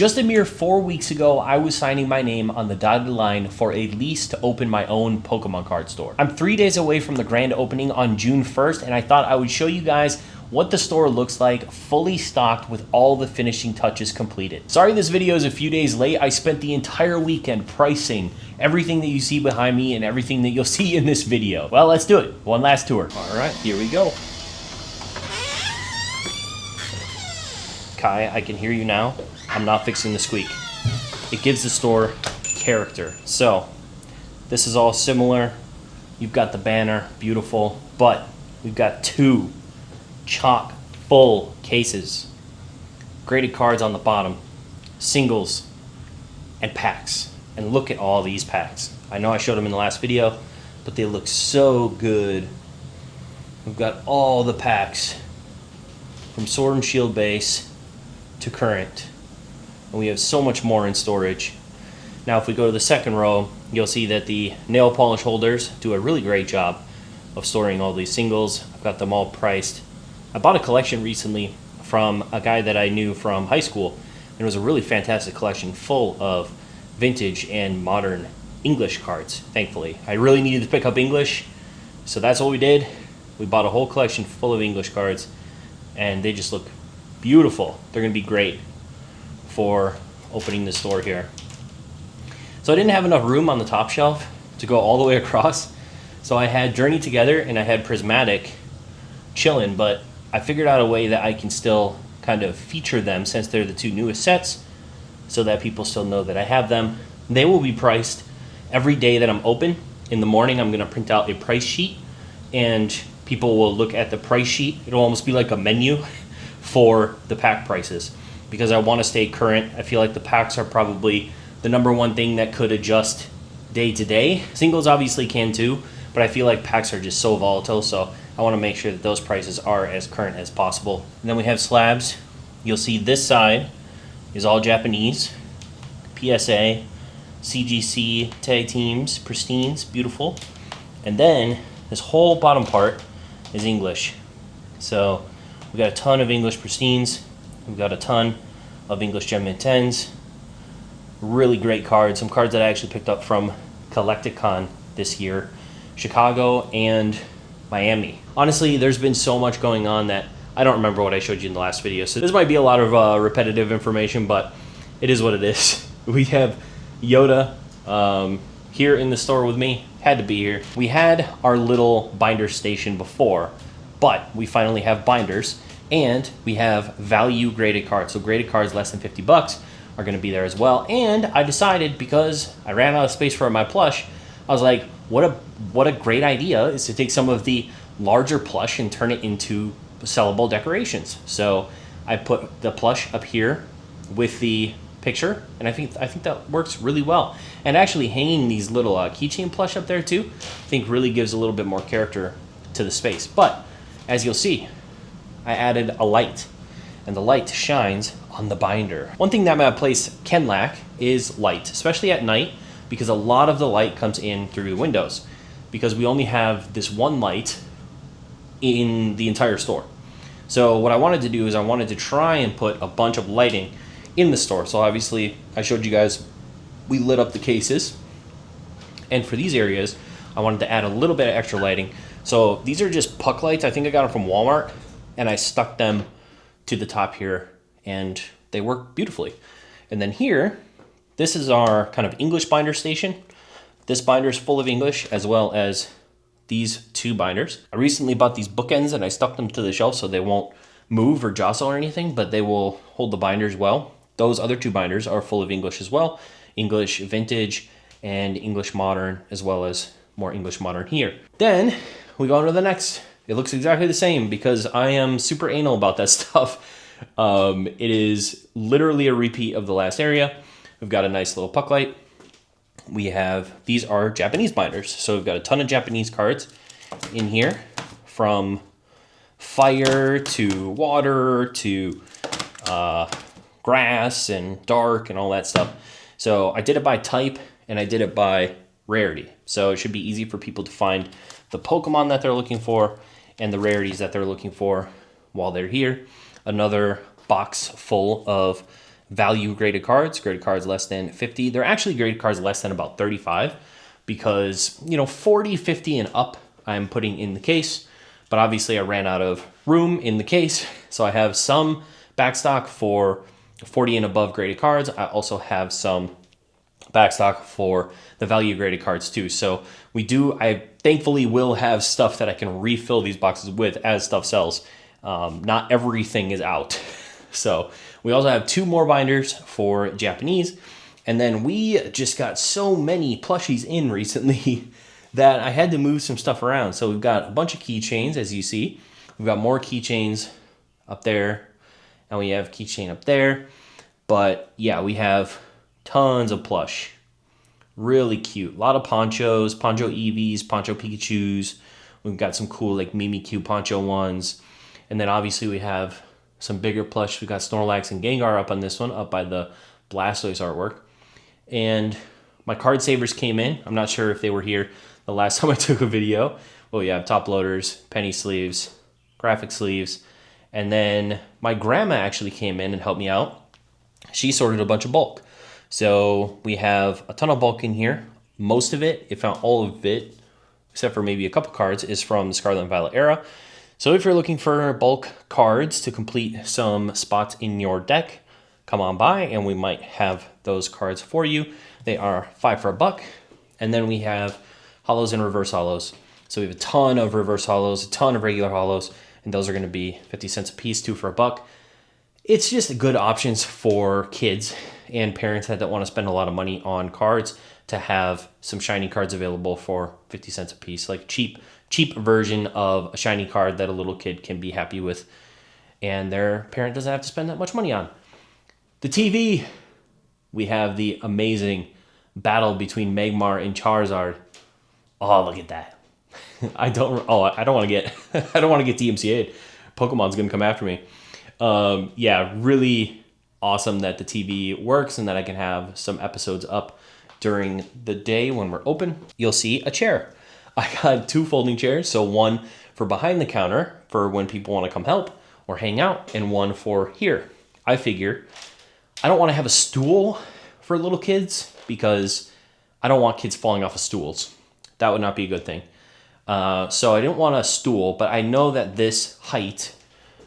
Just a mere 4 weeks ago, I was signing my name on the dotted line for a lease to open my own Pokemon card store. I'm 3 days away from the grand opening on June 1st, and I thought I would show you guys what the store looks like, fully stocked with all the finishing touches completed. Sorry this video is a few days late. I spent the entire weekend pricing everything that you see behind me and everything that you'll see in this video. Well, let's do it. One last tour. All right, here we go. Kai, I can hear you now. I'm not fixing the squeak. It gives the store character. So, this is all similar. You've got the banner, beautiful, but we've got two chock full cases. Graded cards on the bottom, singles, and packs. And look at all these packs. I know I showed them in the last video, but they look so good. We've got all the packs from Sword and Shield base to current. And we have so much more in storage. Now if we go to the second row, you'll see that the nail polish holders do a really great job of storing all these singles. I've got them all priced. I bought a collection recently from a guy that I knew from high school, and it was a really fantastic collection full of vintage and modern English cards, thankfully. I really needed to pick up English, so that's what we did. We bought a whole collection full of English cards, and they just look beautiful. They're gonna be great for opening the store here. So I didn't have enough room on the top shelf to go all the way across, so I had Journey Together and I had Prismatic chilling, but I figured out a way that I can still kind of feature them since they're the two newest sets, so that people still know that I have them. They will be priced every day that I'm open. In the morning, I'm gonna print out a price sheet, and people will look at the price sheet. It'll almost be like a menu for the pack prices, because I want to stay current. I feel like the packs are probably the number one thing that could adjust day to day. Singles obviously can too, but I feel like packs are just so volatile, so I want to make sure that those prices are as current as possible. And then we have slabs. You'll see this side is all Japanese, PSA, CGC, tag teams, pristines, beautiful. And then this whole bottom part is English. So we've got a ton of English pristines. We've got a ton of English Gem Mint 10s. Really great cards. Some cards that I actually picked up from Collecticon this year. Chicago and Miami. Honestly, there's been so much going on that I don't remember what I showed you in the last video. So this might be a lot of repetitive information, but it is what it is. We have Yoda here in the store with me. Had to be here. We had our little binder station before, but we finally have binders. And we have value graded cards. So graded cards less than 50 bucks are gonna be there as well. And I decided, because I ran out of space for my plush, I was like, what a great idea is to take some of the larger plush and turn it into sellable decorations. So I put the plush up here with the picture, and I think that works really well. And actually hanging these little keychain plush up there too, I think really gives a little bit more character to the space. But as you'll see, I added a light, and the light shines on the binder. One thing that my place can lack is light, especially at night, because a lot of the light comes in through the windows, because we only have this one light in the entire store. So what I wanted to do is I wanted to try and put a bunch of lighting in the store. So obviously I showed you guys, we lit up the cases, and for these areas I wanted to add a little bit of extra lighting. So these are just puck lights. I think I got them from Walmart, and I stuck them to the top here, and they work beautifully. And then here, this is our kind of English binder station. This binder is full of English, as well as these two binders. I recently bought these bookends, and I stuck them to the shelf so they won't move or jostle or anything, but they will hold the binders well. Those other two binders are full of English as well. English Vintage and English Modern, as well as more English Modern here. Then we go on to the next. It looks exactly the same because I am super anal about that stuff. It is literally a repeat of the last area. We've got a nice little puck light. We have, these are Japanese binders. So we've got a ton of Japanese cards in here, from fire to water to grass and dark and all that stuff. So I did it by type and I did it by rarity. So it should be easy for people to find the Pokemon that they're looking for and the rarities that they're looking for while they're here. Another box full of value graded cards less than 50. They're actually graded cards less than about 35 because, 40, 50 and up I'm putting in the case. But obviously I ran out of room in the case. So I have some backstock for 40 and above graded cards. I also have some backstock for the value graded cards too. So I thankfully will have stuff that I can refill these boxes with as stuff sells. Not everything is out. So we also have 2 more binders for Japanese. And then we just got so many plushies in recently that I had to move some stuff around. So we've got a bunch of keychains, as you see. We've got more keychains up there, and we have keychain up there. But yeah, we have tons of plush. Really cute. A lot of ponchos, Poncho Eevees, Poncho Pikachus. We've got some cool like Mimikyu Poncho ones. And then obviously we have some bigger plush. We've got Snorlax and Gengar up on this one, up by the Blastoise artwork. And my card savers came in. I'm not sure if they were here the last time I took a video. Well, we have top loaders, penny sleeves, graphic sleeves. And then my grandma actually came in and helped me out. She sorted a bunch of bulk. So we have a ton of bulk in here. Most of it, if not all of it, except for maybe a couple cards, is from the Scarlet and Violet era. So if you're looking for bulk cards to complete some spots in your deck, come on by and we might have those cards for you. They are 5 for $1. And then we have holos and reverse holos. So we have a ton of reverse holos, a ton of regular holos, and those are going to be 50 cents a piece, 2 for $1. It's just good options for kids and parents that don't want to spend a lot of money on cards to have some shiny cards available for 50 cents a piece, like cheap version of a shiny card that a little kid can be happy with and their parent doesn't have to spend that much money on. The TV, we have the amazing battle between Magmar and Charizard. Oh, look at that. I don't want to get DMCA'd. Pokemon's going to come after me. Yeah, really awesome that the TV works and that I can have some episodes up during the day when we're open. You'll see a chair. I got 2 folding chairs, so one for behind the counter for when people want to come help or hang out, and one for here. I figure I don't want to have a stool for little kids because I don't want kids falling off of stools. That would not be a good thing. So I didn't want a stool, but I know that this height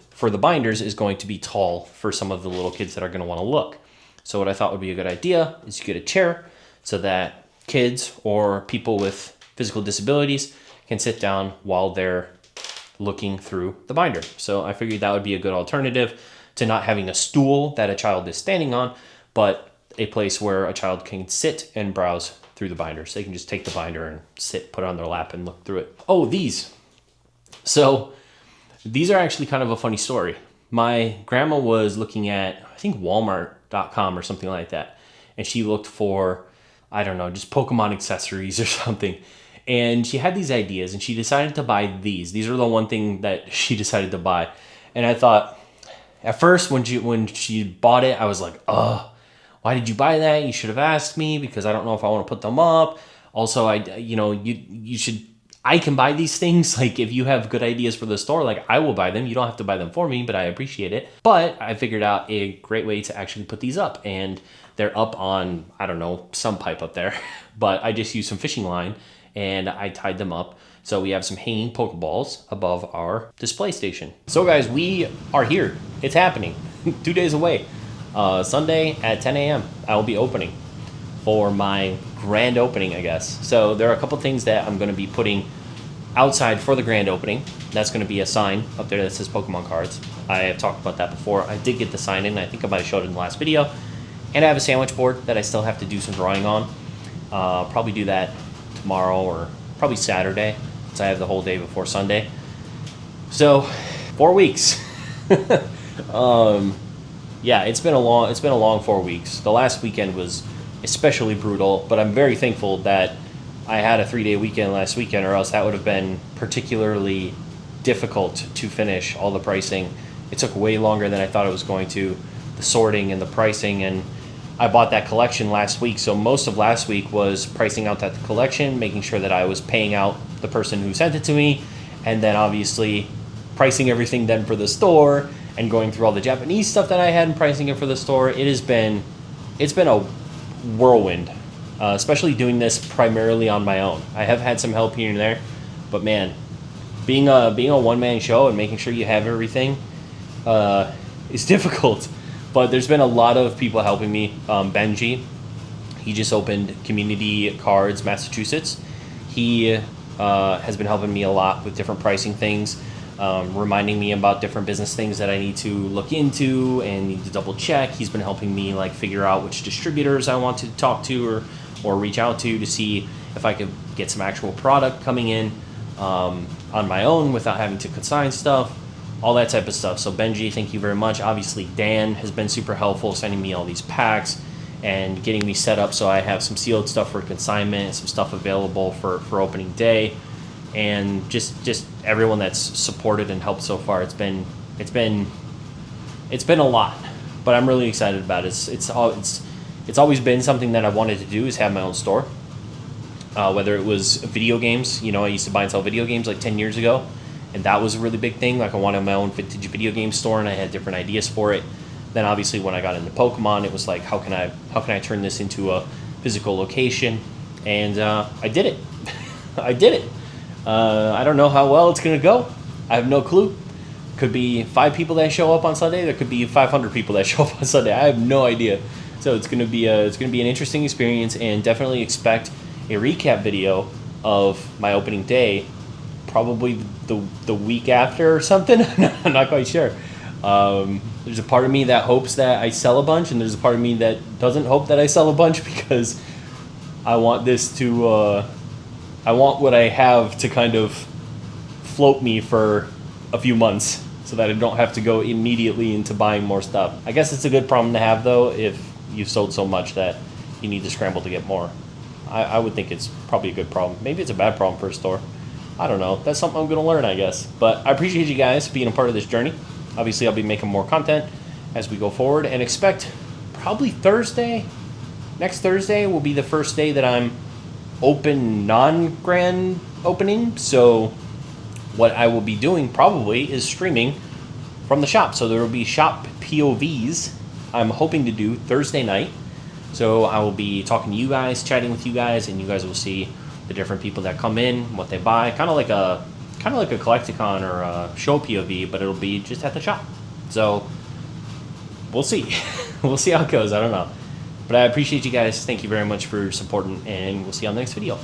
for the binders is going to be tall for some of the little kids that are going to want to look. So what I thought would be a good idea is you get a chair so that kids or people with physical disabilities can sit down while they're looking through the binder. So I figured that would be a good alternative to not having a stool that a child is standing on, but a place where a child can sit and browse through the binder. So they can just take the binder and sit, put it on their lap and look through it. Oh, these. So these are actually kind of a funny story. My grandma was looking at, I think Walmart.com or something like that. And she looked for, I don't know, just Pokemon accessories or something. And she had these ideas and she decided to buy these. These are the one thing that she decided to buy. And I thought, at first when she bought it, I was like, why did you buy that? You should have asked me because I don't know if I want to put them up. Also, I can buy these things. Like if you have good ideas for the store, like I will buy them. You don't have to buy them for me, but I appreciate it. But I figured out a great way to actually put these up, and they're up on, I don't know, some pipe up there, but I just used some fishing line and I tied them up. So we have some hanging Pokeballs above our display station. So guys, we are here. It's happening. 2 days away. Sunday at 10 a.m. I will be opening for my grand opening, I guess. So there are a couple things that I'm going to be putting outside for the grand opening. That's going to be a sign up there that says Pokemon cards. I have talked about that before. I did get the sign in. I think I might have showed it in the last video. And I have a sandwich board that I still have to do some drawing on. Probably do that tomorrow or probably Saturday, since I have the whole day before Sunday. So 4 weeks. Yeah, it's been a long 4 weeks. The last weekend was especially brutal, but I'm very thankful that I had a 3-day weekend last weekend, or else that would have been particularly difficult to finish all the pricing. It took way longer than I thought it was going to, the sorting and the pricing, and I bought that collection last week, so most of last week was pricing out that collection, making sure that I was paying out the person who sent it to me, and then obviously pricing everything then for the store, and going through all the Japanese stuff that I had and pricing it for the store. It's been a whirlwind, especially doing this primarily on my own. I have had some help here and there, but man, being a one-man show and making sure you have everything is difficult. But there's been a lot of people helping me. Benji, he just opened Community Cards Massachusetts. He has been helping me a lot with different pricing things, reminding me about different business things that I need to look into and need to double check. He's been helping me like figure out which distributors I want to talk to or reach out to see if I could get some actual product coming in on my own without having to consign stuff, all that type of stuff. So Benji, thank you very much. Obviously Dan has been super helpful, sending me all these packs and getting me set up so I have some sealed stuff for consignment, some stuff available for opening day, and just everyone that's supported and helped so far. It's been a lot, but I'm really excited about it. It's always been something that I wanted to do, is have my own store. Whether it was video games, I used to buy and sell video games like 10 years ago, and that was a really big thing. Like I wanted my own vintage video game store, and I had different ideas for it. Then obviously when I got into Pokemon, it was like, how can I turn this into a physical location? And I did it. I did it. I don't know how well it's gonna go. I have no clue. Could be 5 people that show up on Sunday. There could be 500 people that show up on Sunday. I have no idea. So it's gonna be an interesting experience, and definitely expect a recap video of my opening day, probably the week after or something. I'm not quite sure. There's a part of me that hopes that I sell a bunch, and there's a part of me that doesn't hope that I sell a bunch, because I want this to, I want what I have to kind of float me for a few months so that I don't have to go immediately into buying more stuff. I guess it's a good problem to have, though, if you've sold so much that you need to scramble to get more. I would think it's probably a good problem. Maybe it's a bad problem for a store. I don't know. That's something I'm going to learn, I guess. But I appreciate you guys being a part of this journey. Obviously, I'll be making more content as we go forward, and expect probably Thursday. Next Thursday will be the first day that I'm open, non-grand opening. So what I will be doing probably is streaming from the shop. So there will be shop POVs I'm hoping to do Thursday night. So I will be talking to you guys, chatting with you guys, and you guys will see the different people that come in, what they buy, kind of like a Collecticon or a show POV, but it'll be just at the shop. So we'll see. We'll see how it goes. I don't know. But I appreciate you guys. Thank you very much for supporting, and we'll see you on the next video.